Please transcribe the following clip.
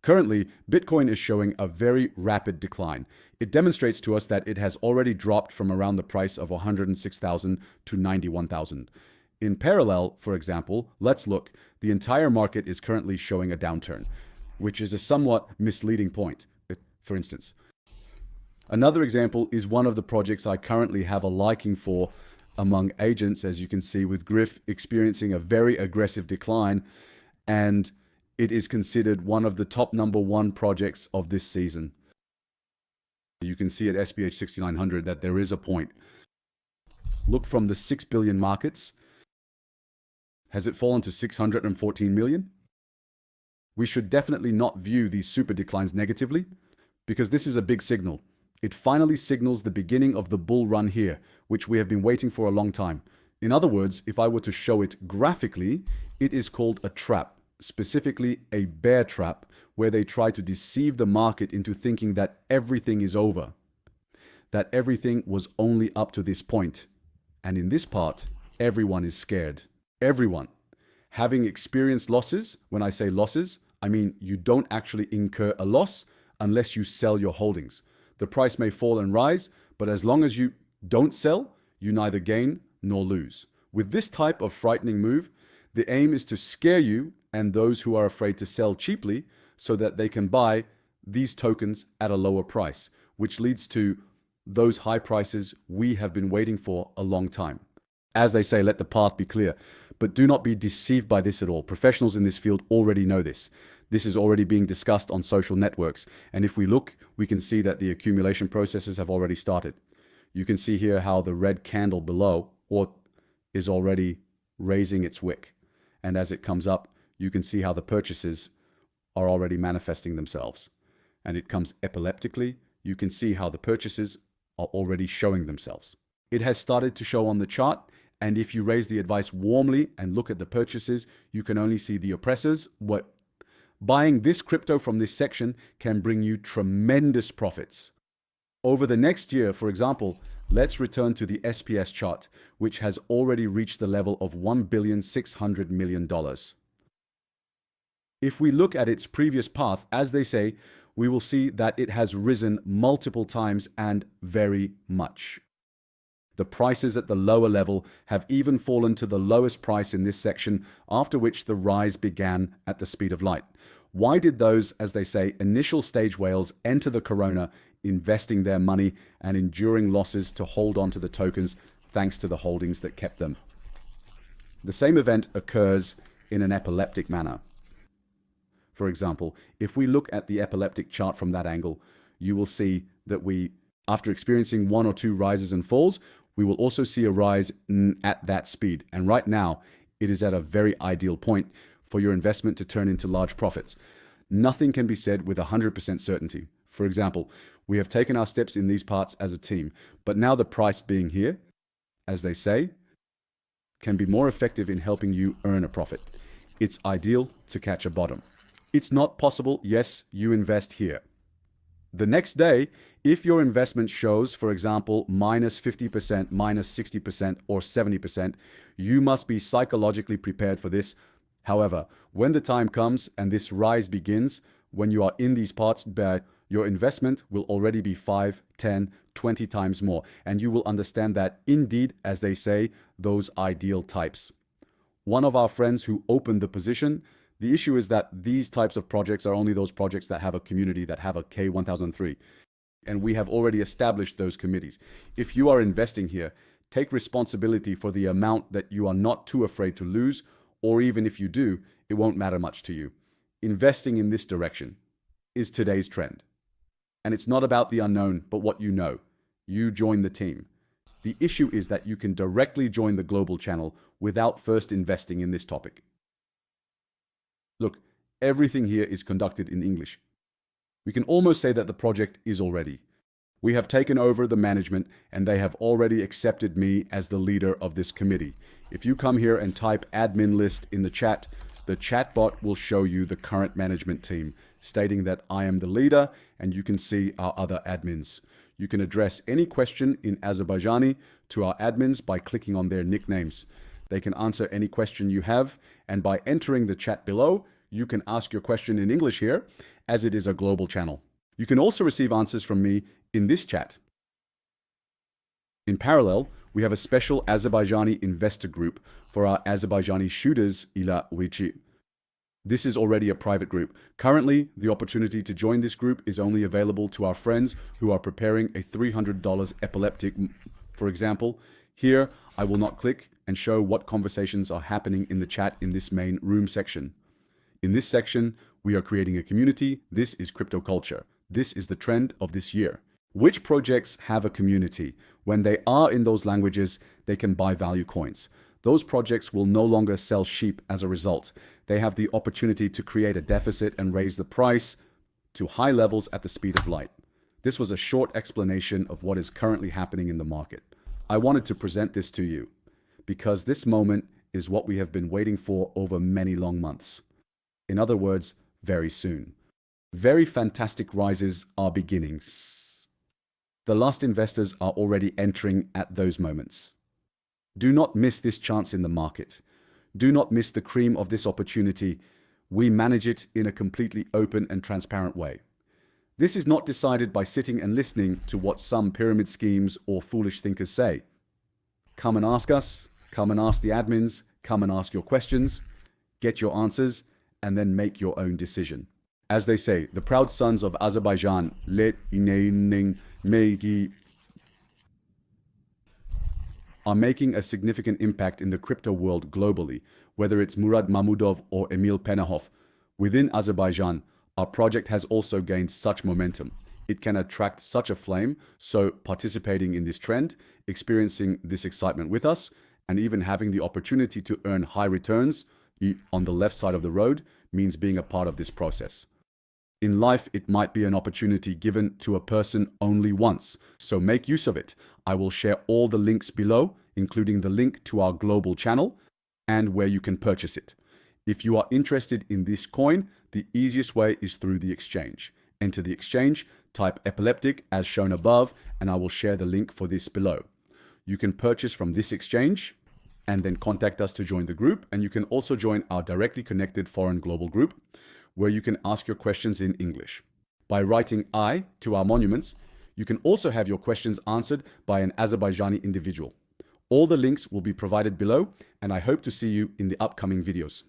Currently, Bitcoin is showing a very rapid decline. It demonstrates to us that it has already dropped from around the price of 106,000 to 91,000. In parallel, for example, let's look. The entire market is currently showing a downturn, which is a somewhat misleading point. For instance, another example is one of the projects I currently have a liking for among agents, as you can see, with Griff experiencing a very aggressive decline, and it is considered one of the top #1 projects of this season. You can see at SPH 6900 that there is a point. Look from the 6 billion markets. Has it fallen to 614 million? We should definitely not view these super declines negatively, because this is a big signal. It finally signals the beginning of the bull run here, which we have been waiting for a long time. In other words, if I were to show it graphically, it is called a trap, specifically a bear trap, where they try to deceive the market into thinking that everything is over, that everything was only up to this point. And in this part, everyone is scared. Everyone. Having experienced losses, when I say losses, I mean you don't actually incur a loss unless you sell your holdings. The price may fall and rise, but as long as you don't sell, you neither gain nor lose. With this type of frightening move, the aim is to scare you and those who are afraid to sell cheaply so that they can buy these tokens at a lower price, which leads to those high prices we have been waiting for a long time. As they say, let the path be clear, but do not be deceived by this at all. Professionals in this field already know this. This is already being discussed on social networks. And if we look, we can see that the accumulation processes have already started. You can see here how the red candle below is already raising its wick. And as it comes up, you can see how the purchases are already manifesting themselves. And it comes epileptically. You can see how the purchases are already showing themselves. It has started to show on the chart. And if you raise the advice warmly and look at the purchases, you can only see the oppressors. Buying this crypto from this section can bring you tremendous profits. Over the next year, for example, let's return to the SPS chart, which has already reached the level of $1,600,000,000. If we look at its previous path, as they say, we will see that it has risen multiple times and very much. The prices at the lower level have even fallen to the lowest price in this section, after which the rise began at the speed of light. Why did those, as they say, initial stage whales enter the corona, investing their money and enduring losses to hold on to the tokens thanks to the holdings that kept them? The same event occurs in an epileptic manner. For example, if we look at the epileptic chart from that angle, you will see that after experiencing 1 or 2 rises and falls, we will also see a rise at that speed. And right now, it is at a very ideal point for your investment to turn into large profits. Nothing can be said with 100% certainty. For example, we have taken our steps in these parts as a team, but now the price being here, as they say, can be more effective in helping you earn a profit. It's ideal to catch a bottom. It's not possible, yes, you invest here. The next day, if your investment shows, for example, minus 50%, minus 60%, or 70%, you must be psychologically prepared for this. However, when the time comes and this rise begins, when you are in these parts, your investment will already be 5, 10, 20 times more. And you will understand that indeed, as they say, those ideal types. One of our friends who opened the position, the issue is that these types of projects are only those projects that have a community, that have a K1003. And we have already established those committees. If you are investing here, take responsibility for the amount that you are not too afraid to lose, or even if you do, it won't matter much to you. Investing in this direction is today's trend. And it's not about the unknown, but what you know. You join the team. The issue is that you can directly join the global channel without first investing in this topic. Look, everything here is conducted in English. We can almost say that the project is already. We have taken over the management and they have already accepted me as the leader of this committee. If you come here and type admin list in the chat bot will show you the current management team, stating that I am the leader and you can see our other admins. You can address any question in Azerbaijani to our admins by clicking on their nicknames. They can answer any question you have, and by entering the chat below, you can ask your question in English here, as it is a global channel. You can also receive answers from me in this chat. In parallel, we have a special Azerbaijani investor group for our Azerbaijani shooters ila uygun. This is already a private group. Currently, the opportunity to join this group is only available to our friends who are preparing a $300 epileptic, for example. Here, I will not click and show what conversations are happening in the chat in this main room section. In this section, we are creating a community. This is crypto culture. This is the trend of this year. Which projects have a community? When they are in those languages, they can buy value coins. Those projects will no longer sell sheep as a result. They have the opportunity to create a deficit and raise the price to high levels at the speed of light. This was a short explanation of what is currently happening in the market. I wanted to present this to you because this moment is what we have been waiting for over many long months. In other words, very soon. Very fantastic rises are beginning. The last investors are already entering at those moments. Do not miss this chance in the market. Do not miss the cream of this opportunity. We manage it in a completely open and transparent way. This is not decided by sitting and listening to what some pyramid schemes or foolish thinkers say. Come and ask us, come and ask the admins, come and ask your questions, get your answers, and then make your own decision. As they say, the proud sons of Azerbaijan, are making a significant impact in the crypto world globally, whether it's Murad Mahmudov or Emil Penahov. Within Azerbaijan, our project has also gained such momentum. It can attract such a flame, so participating in this trend, experiencing this excitement with us, and even having the opportunity to earn high returns on the left side of the road means being a part of this process. In life, it might be an opportunity given to a person only once, so make use of it. I will share all the links below, including the link to our global channel and where you can purchase it. If you are interested in this coin, the easiest way is through the exchange. Enter the exchange, type epileptic as shown above, and I will share the link for this below. You can purchase from this exchange and then contact us to join the group, and you can also join our directly connected foreign global group, where you can ask your questions in English. By writing I to our monuments, you can also have your questions answered by an Azerbaijani individual. All the links will be provided below, and I hope to see you in the upcoming videos.